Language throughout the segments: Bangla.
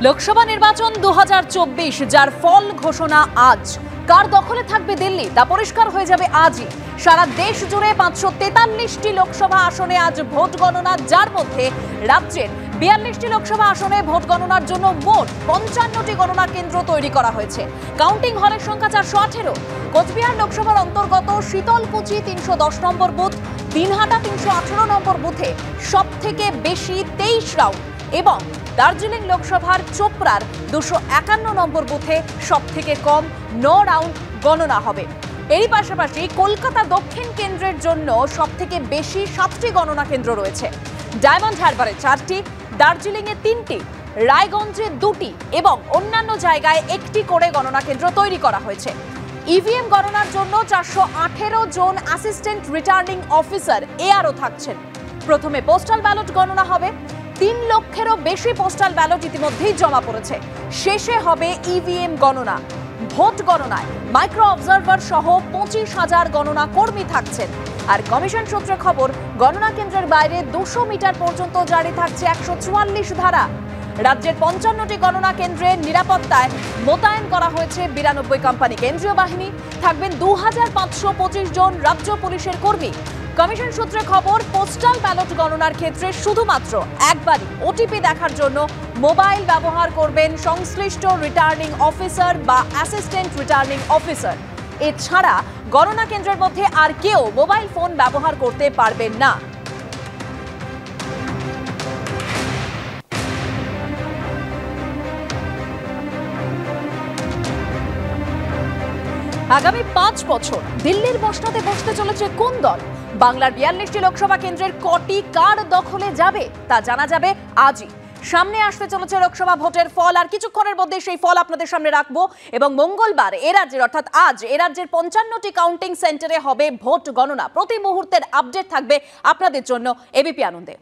লোকসভা নির্বাচন 2024 যার ফল ঘোষণা আজ। কার দখলে থাকবে দিল্লি তা পরিষ্কার হয়ে যাবে আজই। সারা দেশ জুড়ে 543টি লোকসভা আসনে আজ ভোট গণনা, যার মধ্যে রাজ্যের 42টি লোকসভা আসনে ভোট গণনার জন্য মোট 55টি গণনা কেন্দ্র তৈরি করা হয়েছে। কাউন্টিং হলের সংখ্যা 418। কোচবিহার লোকসভার অন্তর্গত শীতলকুচি 310 নম্বর বুথ, দিনহাটা 318 নম্বর বুথে সব থেকে বেশি 23 রাউন্ড এবং দার্জিলিং লোকসভার চোপড়ার 251 নম্বর বুথে সব থেকে কম 9 রাউন্ড গণনা হবে। এরই পাশাপাশি কলকাতা দক্ষিণ কেন্দ্রের জন্য সব থেকে বেশি 7টি গণনা কেন্দ্র রয়েছে। ডায়মন্ড হারবারে 4টি, দার্জিলিংয়ে 3টি, রায়গঞ্জে 2টি এবং অন্যান্য জায়গায় 1টি করে গণনা কেন্দ্র তৈরি করা হয়েছে। ইভিএম গণনার জন্য 418 জন অ্যাসিস্ট্যান্ট রিটার্নিং অফিসার এআরও থাকছেন। প্রথমে পোস্টাল ব্যালট গণনা হবে। 3 লক্ষেরও বেশি পোস্টাল ব্যালট ইতিমধ্যেই জমা পড়েছে। শেষে হবে ইভিএম গণনা। ভোট গণনায় মাইক্রো অবজারভার সহ 25,000 গণনা কর্মী থাকছেন। আর কমিশন সূত্রে খবর, গণনা কেন্দ্রের বাইরে 200 মিটার পর্যন্ত জারি থাকছে 144 ধারা। রাজ্যের 55টি গণনা কেন্দ্রে নিরাপত্তায় মোতায়েন করা হয়েছে 92 কোম্পানি কেন্দ্রীয় বাহিনী। থাকবেন 2525 জন রাজ্য পুলিশের কর্মী। কমিশন সূত্রে খবর, পোস্টাল ব্যালট গণনার ক্ষেত্রে শুধুমাত্র একবারই ওটিপি দেখার জন্য মোবাইল ব্যবহার করবেন সংশ্লিষ্ট রিটার্নিং অফিসার বা অ্যাসিস্ট্যান্ট রিটার্নিং অফিসার। এছাড়া গণনা কেন্দ্রের মধ্যে আর কেউ মোবাইল ফোন ব্যবহার করতে পারবেন না। আগামী 5 বছর দিল্লির মসনদে বসতে চলেছে কোন দল? বাংলার 42টি লোকসভা কেন্দ্রের কটি কার দখলে যাবে তা জানা যাবে আজই। সামনে আসতে চলেছে লোকসভা ভোটের ফল, আর কিছুক্ষণের মধ্যে সেই ফল আপনাদের সামনে রাখবো। এবং মঙ্গলবার এ রাজ্যের অর্থাৎ আজ এ রাজ্যের 55টি কাউন্টিং সেন্টারে হবে ভোট গণনা। প্রতি মুহূর্তের আপডেট থাকবে আপনাদের জন্য এবিপি আনন্দে।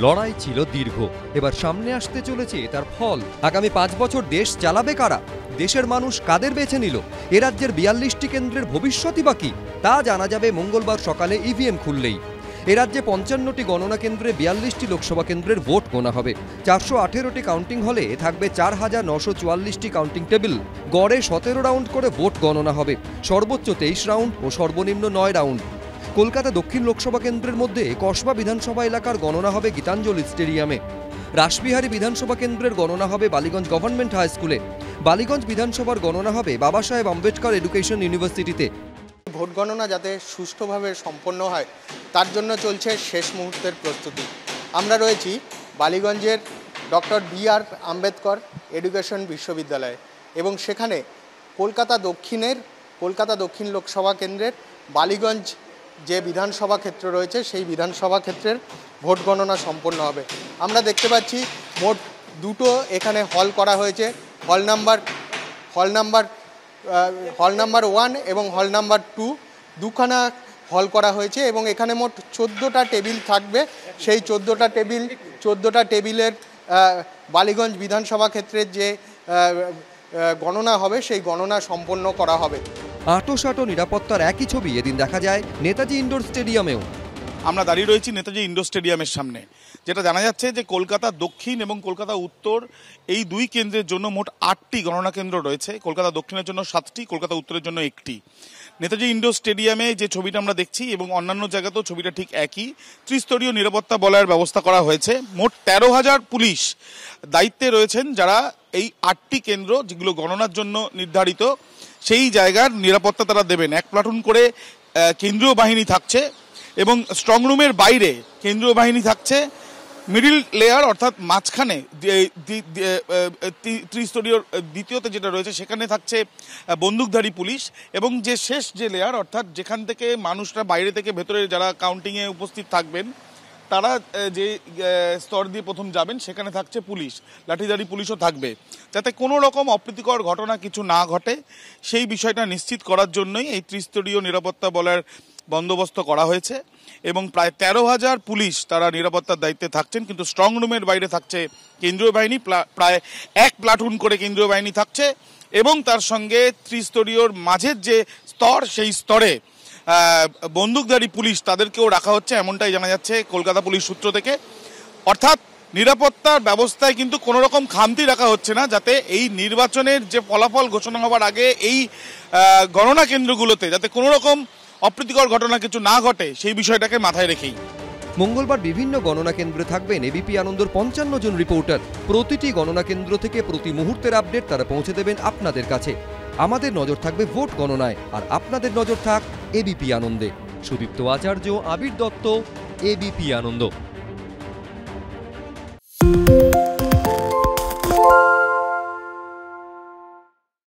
লড়াই ছিল দীর্ঘ, এবার সামনে আসতে চলেছে তার ফল। আগামী 5 বছর দেশ চালাবে কারা? দেশের মানুষ কাদের বেছে নিল? এ রাজ্যের 42টি কেন্দ্রের ভবিষ্যৎই বাকি তা জানা যাবে মঙ্গলবার সকালে ইভিএম খুললেই। এ রাজ্যে 55টি গণনা কেন্দ্রে 42টি লোকসভা কেন্দ্রের ভোট গোনা হবে। 418টি কাউন্টিং হলে থাকবে 4944টি কাউন্টিং টেবিল। গড়ে 17 রাউন্ড করে ভোট গণনা হবে। সর্বোচ্চ 23 রাউন্ড ও সর্বনিম্ন 9 রাউন্ড। কলকাতা দক্ষিণ লোকসভা কেন্দ্রের মধ্যে কসবা বিধানসভা এলাকার গণনা হবে গীতাঞ্জলি স্টেডিয়ামে। রাসবিহারী বিধানসভা কেন্দ্রের গণনা হবে বালিগঞ্জ গভর্নমেন্ট হাই স্কুলে। বালিগঞ্জ বিধানসভার গণনা হবে বাবা সাহেব আম্বেদকর এডুকেশন ইউনিভার্সিটিতে। ভোট গণনা যাতে সুষ্ঠুভাবে সম্পন্ন হয় তার জন্য চলছে শেষ মুহূর্তের প্রস্তুতি। আমরা রয়েছি বালিগঞ্জের ডক্টর বি.আর. আম্বেদকর এডুকেশন বিশ্ববিদ্যালয়ে এবং সেখানে কলকাতা দক্ষিণ লোকসভা কেন্দ্রের বালিগঞ্জ যে বিধানসভা ক্ষেত্র রয়েছে সেই বিধানসভা ক্ষেত্রের ভোট গণনা সম্পন্ন হবে। আমরা দেখতে পাচ্ছি মোট 2টো এখানে হল করা হয়েছে। হল নাম্বার 1 এবং হল নাম্বার 2 দুখানা হল করা হয়েছে এবং এখানে মোট 14টা টেবিল থাকবে। সেই 14টা টেবিলের বালিগঞ্জ বিধানসভা ক্ষেত্রের যে গণনা হবে সেই গণনা সম্পন্ন করা হবে। আঁটোসাঁটো নিরাপত্তার একই ছবি এদিন দেখা যায় নেতাজি ইন্ডোর স্টেডিয়ামেও। আমরা দাঁড়িয়ে রয়েছি নেতাজি ইন্ডোর স্টেডিয়ামের সামনে, যেটা জানা যাচ্ছে যে কলকাতা দক্ষিণ এবং কলকাতা উত্তর এই 2 কেন্দ্রের জন্য মোট 8টি গণনা কেন্দ্র রয়েছে। কলকাতা দক্ষিণের জন্য 7টি, কলকাতা উত্তরের জন্য 1টি। নেতাজি ইন্ডোর স্টেডিয়ামে যে ছবিটা আমরা দেখছি এবং অন্যান্য জায়গাতেও ছবিটা ঠিক একই। ত্রিস্তরীয় নিরাপত্তা বলয়ের ব্যবস্থা করা হয়েছে। মোট 13,000 পুলিশ দায়িত্বে রয়েছেন, যারা এই 8টি কেন্দ্র যেগুলো গণনার জন্য নির্ধারিত সেই জায়গার নিরাপত্তা তারা দেবেন। 1 প্লাটুন করে কেন্দ্রীয় বাহিনী থাকছে এবং স্ট্রং রুমের বাইরে কেন্দ্রীয় বাহিনী থাকছে। মিডিল লেয়ার অর্থাৎ মাঝখানে ত্রিস্তরীয় দ্বিতীয়তে যেটা রয়েছে সেখানে থাকছে বন্দুকধারী পুলিশ এবং যে শেষ যে লেয়ার অর্থাৎ যেখান থেকে মানুষরা বাইরে থেকে ভেতরে যারা কাউন্টিংয়ে উপস্থিত থাকবেন তারা যে স্তর দিয়ে প্রথম যাবেন সেখানে থাকছে পুলিশ, লাঠিধারী পুলিশও থাকবে, যাতে কোনো রকম অপ্রীতিকর ঘটনা কিছু না ঘটে সেই বিষয়টা নিশ্চিত করার জন্যই এই ত্রিস্তরীয় নিরাপত্তা বলয়ের বন্দোবস্ত করা হয়েছে। এবং প্রায় 13,000 পুলিশ তারা নিরাপত্তার দায়িত্বে থাকছেন, কিন্তু স্ট্রং রুমের বাইরে থাকছে কেন্দ্রীয় বাহিনী। প্রায় 1 প্লাটুন করে কেন্দ্রীয় বাহিনী থাকছে এবং তার সঙ্গে ত্রিস্তরীয়র মাঝের যে স্তর সেই স্তরে বন্দুকধারী পুলিশ তাদেরকেও রাখা হচ্ছে, এমনটাই জানা যাচ্ছে কলকাতা পুলিশ সূত্র থেকে। অর্থাৎ নিরাপত্তার ব্যবস্থায় কিন্তু কোনো রকম খামতি রাখা হচ্ছে না, যাতে এই নির্বাচনের যে ফলাফল ঘোষণা হওয়ার আগে এই গণনা কেন্দ্রগুলোতে যাতে কোনো রকম অপ্রীতিকর ঘটনা কিছু না ঘটে সেই বিষয়টাকে মাথায় রেখেই। মঙ্গলবার বিভিন্ন গণনা কেন্দ্রে থাকবেন এবিপি আনন্দর 55 জন রিপোর্টার। প্রতিটি গণনা কেন্দ্র থেকে প্রতি মুহূর্তের আপডেট তারা পৌঁছে দেবেন আপনাদের কাছে। আমাদের নজর থাকবে ভোট গণনায়, আর আপনাদের নজর থাক এবিপি আনন্দে। সুদীপ্ত আচার্য, আবির দত্ত, এবিপি আনন্দ।